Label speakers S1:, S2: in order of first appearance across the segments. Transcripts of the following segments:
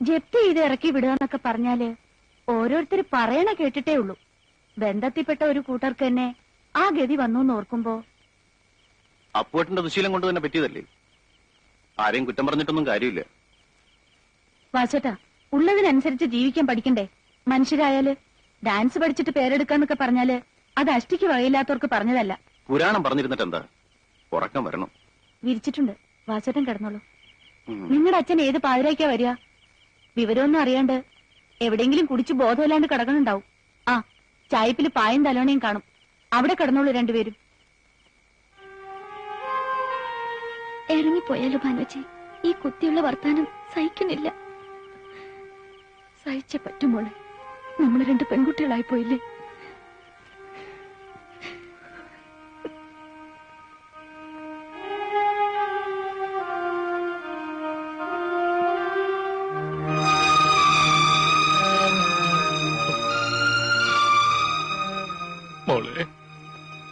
S1: ജപ്തി ചെയ്ത് ഇറക്കി വിടുകന്നൊക്കെ പറഞ്ഞാല് ഓരോരുത്തർ പറയണ കേട്ടിട്ടേ ഉള്ളൂ. ബന്ധത്തിൽപ്പെട്ട ഒരു കൂട്ടർക്ക് തന്നെ ആ ഗതി വന്നു ഓർക്കുമ്പോ.
S2: അപ്പുവേട്ടന്റെ ദുശീലം കൊണ്ട് തന്നെ പറ്റിയതല്ലേ, ആരെയും കുറ്റം പറഞ്ഞിട്ടൊന്നും കാര്യമില്ല.
S1: വാസേട്ടാ, ഉള്ളതിനനുസരിച്ച് ജീവിക്കാൻ പഠിക്കണ്ടേ? മനുഷ്യരായാല് ഡാൻസ് പഠിച്ചിട്ട് പേരെടുക്കാന്നൊക്കെ പറഞ്ഞാല് അത് അഷ്ടിക്ക് വകയില്ലാത്തവർക്ക് പറഞ്ഞതല്ല.
S2: പുരാണം പറഞ്ഞിരുന്നിട്ട് എന്താ, ഉറക്കം വരണം.
S1: വിരിച്ചിട്ടുണ്ട്, വാസേട്ടൻ കിടന്നോളൂ. നിങ്ങളുടെ അച്ഛൻ ഏത് പാതിരാക്കാ വരിക? വിവരമൊന്നും അറിയാണ്ട് എവിടെയെങ്കിലും കുടിച്ച് ബോധമില്ലാണ്ട് കിടക്കണുണ്ടാവും. ആ ചായപ്പില് പായും തലോണയും കാണും. അവിടെ കിടന്നോളൂ രണ്ടുപേരും.
S3: ഇറങ്ങിപ്പോയാലോ ഭാനുച്ചി? ഈ കുത്തിയുള്ള വർത്താനം സഹിക്കുന്നില്ല. സഹിച്ചേ പറ്റുമോളെ, നമ്മൾ രണ്ട് പെൺകുട്ടികളായി പോയില്ലേ?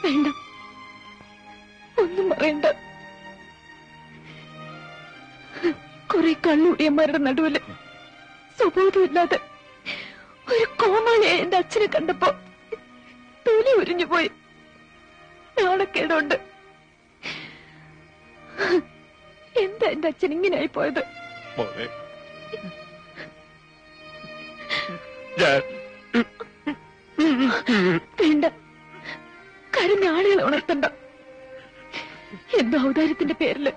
S3: വേണ്ട, ഒന്നും പറയണ്ട. കുറെ കണ്ണുടിയന്മാരുടെ നടുവില് സ്വബോധമില്ലാതെ ഒരു കോമാളിയെ എന്റെ അച്ഛനെ കണ്ടപ്പോ തൊലി ഉരിഞ്ഞുപോയി. നാണക്കേടുണ്ട്. എന്താ എന്റെ അച്ഛൻ ഇങ്ങനെയായി പോയത്? വേണ്ട, കരഞ്ഞ ആളുകളെ ഉണർത്തണ്ട. എന്തോ ഔദാര്യത്തിന്റെ പേരില്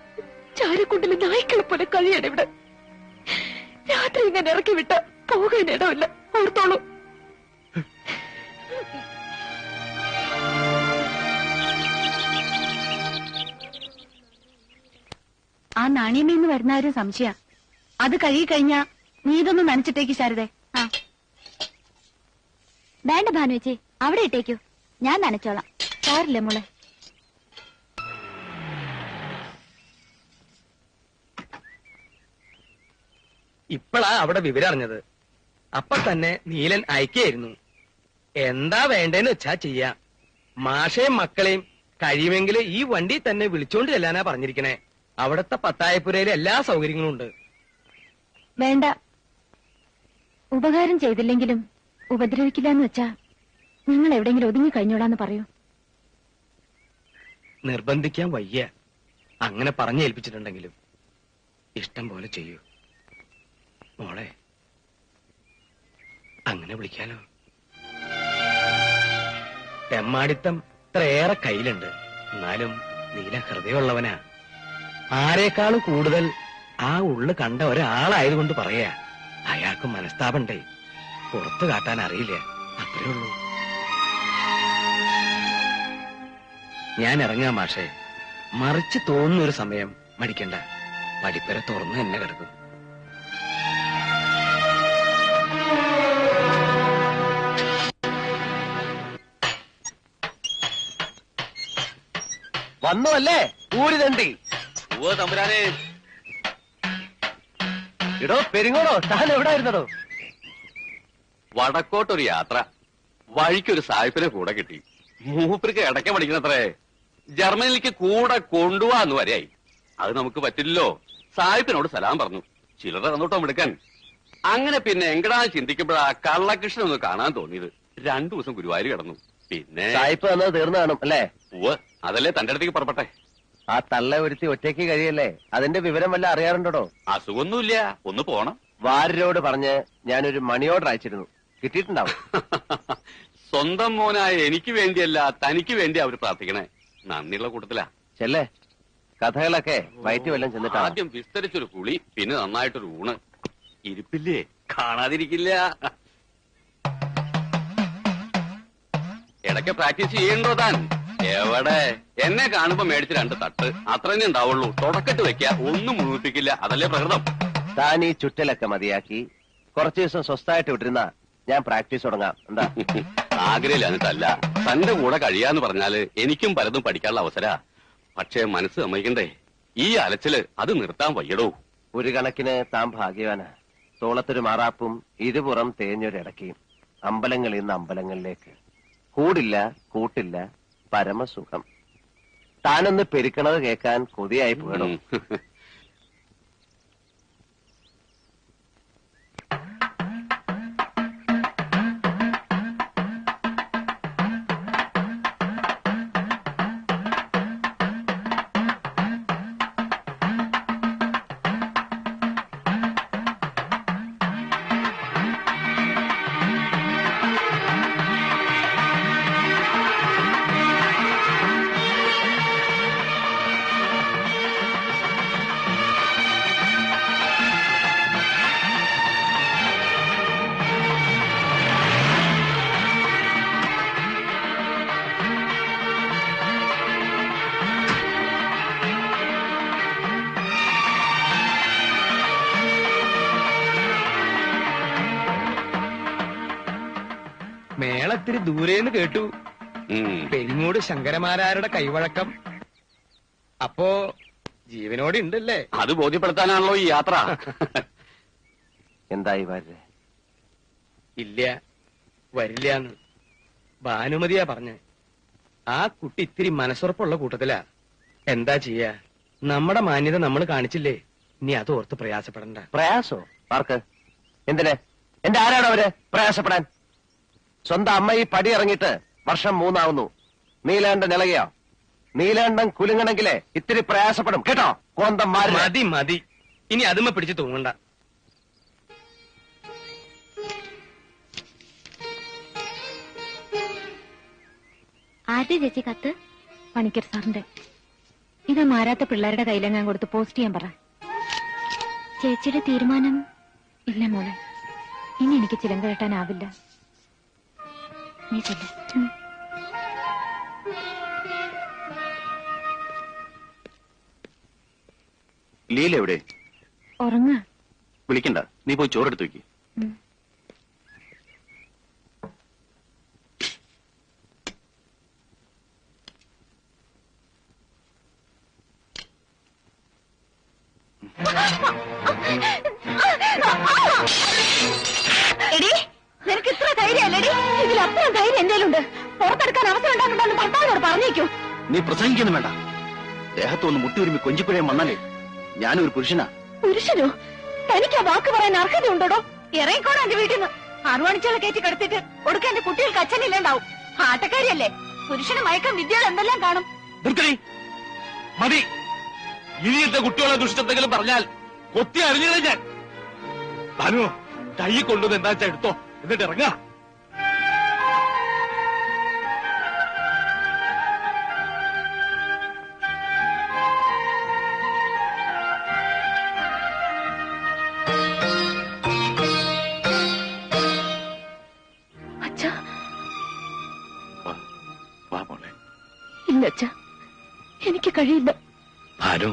S3: ചാരക്കുണ്ടിലെ നായ്ക്കളെ പോലെ കഴിയണം ഇവിടെ. രാത്രി ഇങ്ങനെ ഇറക്കി വിട്ട പോകാൻ ഇടമില്ല, ഓർത്തോളൂ.
S1: ആ നാണയമേന്ന് വരുന്നവരും സംശയ. അത് കഴുകി കഴിഞ്ഞാ നീ ഇതൊന്നും നനച്ചിട്ടേക്ക് ശാരദേ. ആ
S3: വേണ്ട ഭാനുവച്ചി, അവിടെ ഇട്ടേക്കൂ, ഞാൻ നനച്ചോളാം.
S1: സാരില്ലേ മോളെ.
S4: ഇപ്പളാ അവിടെ വിവരം അറിഞ്ഞത്. അപ്പൊ തന്നെ നീലൻ അയക്കായിരുന്നു. എന്താ വേണ്ടേന്ന് വെച്ചാ ചെയ്യാം. മാഷയും മക്കളെയും കഴിയുമെങ്കിൽ ഈ വണ്ടി തന്നെ വിളിച്ചോണ്ട് ചെല്ലാനാ പറഞ്ഞിരിക്കണേ. അവിടത്തെ പത്തായപ്പുരയിലെ എല്ലാ സൗകര്യങ്ങളും ഉണ്ട്.
S1: വേണ്ട, ഉപകാരം ചെയ്തില്ലെങ്കിലും ഉപദ്രവിക്കില്ലെന്ന് വെച്ചാ നിങ്ങൾ എവിടെയെങ്കിലും ഒതുങ്ങി കഴിഞ്ഞോളാന്ന് പറയൂ.
S4: നിർബന്ധിക്കാൻ വയ്യ. അങ്ങനെ പറഞ്ഞേൽപ്പിച്ചിട്ടുണ്ടെങ്കിലും ഇഷ്ടം പോലെ ചെയ്യൂ മോളെ. അങ്ങനെ വിളിക്കാലോ. തെമ്മാടിത്തം ഇത്രയേറെ കയ്യിലുണ്ട്. എന്നാലും നീല ഹൃദയമുള്ളവനാ. ആരെക്കാളും കൂടുതൽ ആ ഉള്ളു കണ്ട ഒരാളായതുകൊണ്ട് പറയാ. അയാൾക്ക് മനസ്താപണ്ടേ, പുറത്തു കാട്ടാൻ അറിയില്ല, അത്രേ ഉള്ളൂ. ഞാൻ ഇറങ്ങാം മാഷേ. മറിച്ച് തോന്നുന്നൊരു സമയം മടിക്കണ്ട. പടിപ്പര തുറന്ന് തന്നെ കിടക്കും.
S2: വന്നു അല്ലേ ഊരി തണ്ടി? ഓ തമ്പുരാനെ. ഇടോ പെരിങ്ങോടോ, താൻ എവിടായിരുന്നടോ? വടക്കോട്ടൊരു യാത്ര. വഴിക്കൊരു സായിപ്പിനെ കൂടെ കിട്ടി. മൂപ്പർക്ക് ഇടയ്ക്ക പഠിക്കണത്രേ. ജർമ്മനിലേക്ക് കൂടെ കൊണ്ടുപോവാന്ന് വരെയായി. അത് നമുക്ക് പറ്റില്ലല്ലോ. സായിപ്പിനോട് സലാം പറഞ്ഞു. ചിലർ തന്നോട്ടോ എടുക്കാൻ. അങ്ങനെ പിന്നെ എങ്കടാ ചിന്തിക്കുമ്പോഴാ കള്ളകൃഷ്ണൻ ഒന്ന് കാണാൻ തോന്നിയത്. 2 ദിവസം ഗുരുവായൂർ കിടന്നു. പിന്നെ
S5: സായിപ്പ് വന്നത് തീർന്നു കാണും അല്ലേ?
S2: ഉവ്വ്, അതല്ലേ തന്റെ അടുത്തേക്ക് പുറപ്പെട്ടെ.
S5: ആ തള്ള ഒരുത്തി ഒറ്റയ്ക്ക് കഴിയല്ലേ? അതിന്റെ വിവരം വല്ല അറിയാറുണ്ടോ?
S2: അസുഖമൊന്നുമില്ല, ഒന്ന് പോണം.
S5: വാര്യരോട് പറഞ്ഞ് ഞാനൊരു മണി ഓർഡർ അയച്ചിരുന്നു, കിട്ടിയിട്ടുണ്ടാവും.
S2: സ്വന്തം മോനായ എനിക്ക് വേണ്ടിയല്ല, തനിക്ക് വേണ്ടി അവർ പ്രാർത്ഥിക്കണേ. നന്ദിയുള്ള കൂട്ടത്തിലാ.
S5: ചെല്ലേ, കഥകളൊക്കെ വയറ്റി വല്ലം ചെന്നിട്ട്
S2: ആദ്യം വിസ്തരിച്ചൊരു കുളി, പിന്നെ നന്നായിട്ടൊരു ഊണ്. ഇരിപ്പില്ലേ, കാണാതിരിക്കില്ല. ഇടയ്ക്ക് പ്രാക്ടീസ് ചെയ്യണ്ടോ താൻ? എവിടെ, എന്നെ കാണുമ്പോ മേടിച്ച് 2 തട്ട് അത്രന്നെ ഉണ്ടാവുള്ളൂ. തുടക്കട്ട് വെക്ക, ഒന്നും മുഴുമിപ്പിക്കില്ല. അതല്ലേ പ്രകൃതം.
S5: താൻ ഈ ചുറ്റലൊക്കെ മതിയാക്കി കുറച്ചു ദിവസം സ്വസ്ഥായിട്ട് വിട്ടിരുന്ന ഞാൻ പ്രാക്ടീസ് തുടങ്ങാം. എന്താ?
S2: ആഗ്രഹില്ല, തന്റെ കൂടെ കഴിയാന്ന് പറഞ്ഞാല് എനിക്കും പലതും പഠിക്കാനുള്ള അവസര. പക്ഷേ മനസ്സ് സമ്മതിക്കണ്ടേ? ഈ അലച്ചില് അത് നിർത്താൻ വയ്യടോ.
S5: ഒരു കണക്കിന് താൻ ഭാഗ്യവാനാ. തോളത്തൊരു മാറാപ്പും ഇരുപുറം തേഞ്ഞൊരിടക്കയും. അമ്പലങ്ങളിൽ നിന്ന് അമ്പലങ്ങളിലേക്ക്. കൂടില്ല, കൂട്ടില്ല, പരമസുഖം. താനൊന്ന് പെരുക്കണത് കേൾക്കാൻ കൊതിയായി പോകണം.
S4: മേളത്തിരി ദൂരേന്ന് കേട്ടു. പെരിങ്ങോട് ശങ്കരമാരാരുടെ കൈവഴക്കം. അപ്പോ ജീവനോടെ ഉണ്ടല്ലേ?
S2: അത് ബോധ്യപ്പെടുത്താനാണല്ലോ ഈ യാത്ര.
S5: എന്തായി വാര്യ?
S4: ഇല്ല, വരില്ലാന്ന് ഭാനുമതിയാ പറഞ്ഞ്. ആ കുട്ടി ഇത്തിരി മനസ്സുറപ്പുള്ള കൂട്ടത്തിലാ. എന്താ ചെയ്യാ, നമ്മുടെ മാന്യത നമ്മൾ കാണിച്ചില്ലേ, ഇനി അത് ഓർത്ത് പ്രയാസപ്പെടണ്ട.
S5: പ്രയാസോ? ആർക്ക്? എന്തിന്? എന്റെ ആരാണ് അവര് പ്രയാസപ്പെടാൻ? സ്വന്തം അമ്മ ഈ പടി ഇറങ്ങിയിട്ട് വർഷം 3 നീലാണ്ടൻ ഇളകിയോ? നീലാണ്ടൻ കുലുങ്ങണെങ്കിലേ ഇത്തിരി പ്രയാസപ്പെടും കേട്ടോ. കോന്തം
S4: മതി മതി, ഇനി അതുമ്മ പിടിച്ച് തൂങ്ങണ്ട.
S3: ആരുടെ ചേച്ചി കത്ത്?
S1: പണിക്കർ സാറിന്റെ. ഇത് മാരാത്ത പിള്ളേരുടെ കയ്യിലെങ്ങാൻ കൊടുത്ത് പോസ്റ്റ് ചെയ്യാൻ പറ.
S3: ചേച്ചിയുടെ തീരുമാനം?
S1: ഇല്ല മോളെ, ഇനി എനിക്ക് ചിലങ്ക കെട്ടാനാവില്ല. നീ ചെല്ല്.
S2: ലീല എവിടെ?
S1: ഉറങ്ങ.
S2: വിളിക്കണ്ട, നീ പോയി ചോറെടുത്ത് വെക്ക്.
S1: എടി, നിനക്ക് ഇത്ര ധൈര്യമല്ലേടി? ഇതിലപ്പുറം ധൈര്യം എന്തേലുണ്ട്. പുറത്തെടുക്കാൻ അവസരം ഉണ്ടാക്കണ്ടെന്ന് ഭർത്താവിനോട് പറഞ്ഞേക്കൂ.
S2: നീ പ്രസംഗിക്കൊന്നും വേണ്ട. ദേഹത്തൊന്ന് മുട്ടിയൊരുമി കൊഞ്ചിപ്പുഴയും വന്നാലേ ഞാനൊരു പുരുഷനാ.
S1: പുരുഷനോ? തനിക്ക് ആ വാക്ക് പറയാൻ അർഹതയുണ്ടോടോ? ഇറങ്ങിക്കോടാ എന്റെ വീട്ടിൽ നിന്ന്. അറുവാണിച്ചുള്ള കയറ്റി കടത്തിട്ട് കൊടുക്കാൻ എന്റെ കുട്ടികൾക്ക് അച്ഛനില്ലാണ്ടാവും. ആട്ടക്കാരിയല്ലേ? പുരുഷന് മയക്കം വിദ്യകൾ എന്തെല്ലാം കാണും.
S2: നിർത്തടി, മതി. ഇനിയത്തെ കുട്ടികളെ ദുഷ്ടത്തെങ്കിലും പറഞ്ഞാൽ കൊത്തി അറിഞ്ഞത് ഞാൻ. ഭാനു, കൈ കൊണ്ടുവന്ന് എന്താ വെച്ചാ എടുത്തോ, എന്നിട്ട് ഇറങ്ങാ.
S1: അച്ഛാ.
S2: വാ മോളെ.
S1: ഇല്ല അച്ഛാ, എനിക്ക് കഴിയില്ല.
S6: ഭാനു,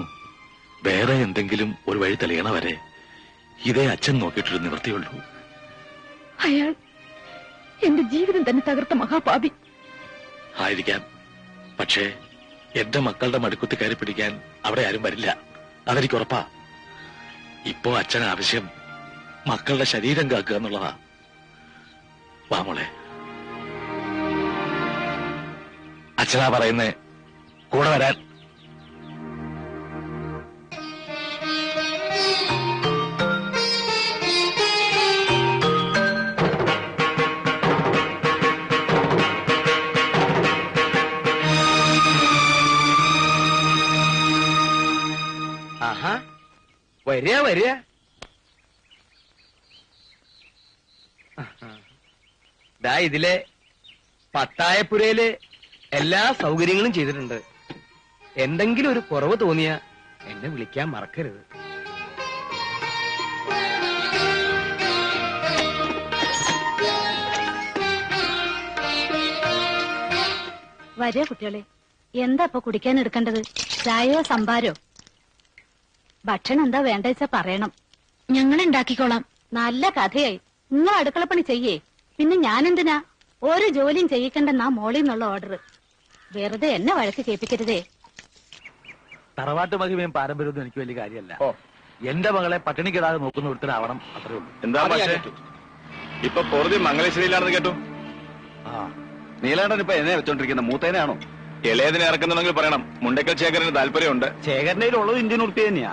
S6: വേറെ എന്തെങ്കിലും ഒരു വഴി തെളിയണ വരെ ഇതേ അച്ഛൻ നോക്കിയിട്ടൊരു നിവൃത്തിയുള്ളൂ.
S1: അയാൾ എന്റെ ജീവിതം തന്നെ തകർത്ത മഹാപാപി
S6: ആയിരിക്കാം. പക്ഷേ എന്റെ മക്കളുടെ മടുക്കുത്തി കയറി പിടിക്കാൻ അവിടെ ആരും വരില്ല, അതെനിക്ക് ഉറപ്പാ. ഇപ്പോ അച്ഛൻ ആവശ്യം മക്കളുടെ ശരീരം കാക്കുക എന്നുള്ളതാ. വാ മോളെ. അച്ഛനാ പറയുന്നേ, കൂടെ വരാൻ.
S4: ആഹാ, വരിക വരിക. ദാ ഇതിലെ പത്തായപ്പുരയില് എല്ലാ സൗകര്യങ്ങളും ചെയ്തിട്ടുണ്ട്. എന്തെങ്കിലും ഒരു കുറവ് തോന്നിയ എന്നെ വിളിക്കാൻ മറക്കരുത്.
S1: വരിക കുട്ടികളെ. എന്താ ഇപ്പൊ കുടിക്കാൻ എടുക്കേണ്ടത്? ചായയോ സംഭാരോ? ഭക്ഷണം എന്താ വേണ്ട വെച്ചാ പറയണം.
S3: ഞങ്ങൾ ഉണ്ടാക്കിക്കോളാം.
S1: നല്ല കഥയായി. നിങ്ങൾ അടുക്കളപ്പണി ചെയ്യേ. പിന്നെ ഞാനെന്തിനാ? ഒരു ജോലിയും ചെയ്യിക്കണ്ടെന്നാ മോളിൽ നിന്നുള്ള ഓർഡർ. വെറുതെ എന്നെ വഴക്ക് കേൾപ്പിക്കരുതേ.
S6: തറവാട്ട് മഹിമയും പാരമ്പര്യമൊന്നും എനിക്ക് വലിയ കാര്യമല്ല. എന്റെ മകളെ പട്ടിണിക്കിടാതെ നോക്കുന്ന ഒരുത്തനാവണം, അത്രേ ഉള്ളൂ.
S2: എന്താ പക്ഷേ ഇപ്പൊ പൊറുതി മംഗലേശ്വരിയിലാണെന്ന് കേട്ടു. നീലാണ്ടൻ ഇപ്പൊ എന്നെ വെച്ചോണ്ടിരിക്കുന്ന മൂത്തേനാണോ? ഇളയതിനെ ഇറക്കുന്നുണ്ടെങ്കിൽ പറയണം. മുണ്ടക്കൽ ശേഖരന് താല്പര്യമുണ്ട്. ശേഖരനയിലുള്ളത് ഇന്ത്യൻ ഉറുപ്പിക തന്നെയാ.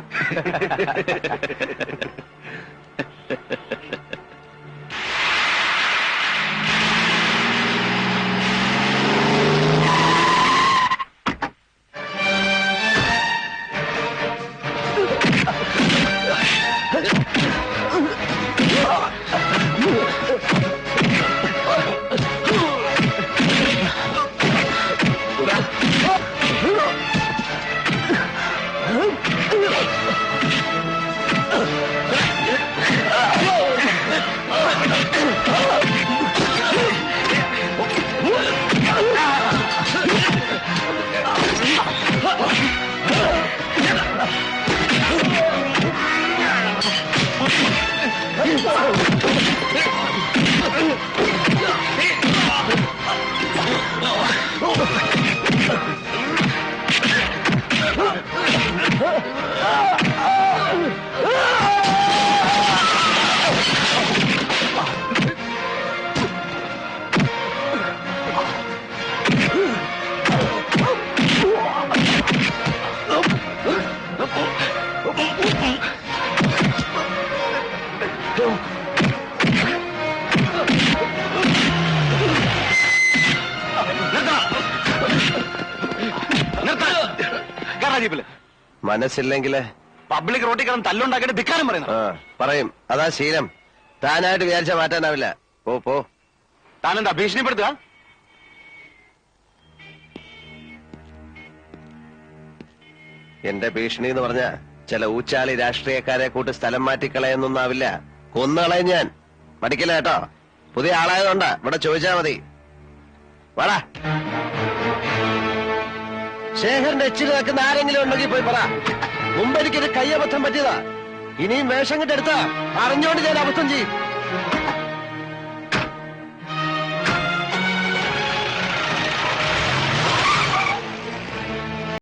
S5: മനസ്സില്ലെങ്കില്
S2: പബ്ലിക് റോട്ടിൽ കിടന്ന് തല്ലുണ്ടാക്കിയിട്ട് ധിക്കാരം പറയുന്നു.
S5: പറയും. അതാ ശീലം. താനായിട്ട് വിചാരിച്ച മാറ്റാനാവില്ല. പോ.
S2: താനെന്താ ഭീഷണിപ്പെടുത്തുക?
S5: എന്റെ ഭീഷണി എന്ന് പറഞ്ഞ ചില ഊച്ചാളി രാഷ്ട്രീയക്കാരെ കൂട്ട് സ്ഥലം മാറ്റിക്കളയെന്നൊന്നാവില്ല. കൊന്നുകളയും ഞാൻ. പഠിക്കില്ല കേട്ടോ. പുതിയ ആളായതുകൊണ്ടാ. ഇവിടെ ചോദിച്ചാ മതി. വാടാ. ശേഖരന്റെ എച്ചിൽ നിൽക്കുന്ന ആരെങ്കിലും ഉണ്ടെങ്കിൽ പോയി പറ. മുമ്പ് എനിക്കൊരു കയ്യബദ്ധം പറ്റിയതാ. ഇനിയും വേഷം കിട്ടെടുത്താ അറിഞ്ഞോണ്ട് ഞാൻ അബദ്ധം ചെയ്യും.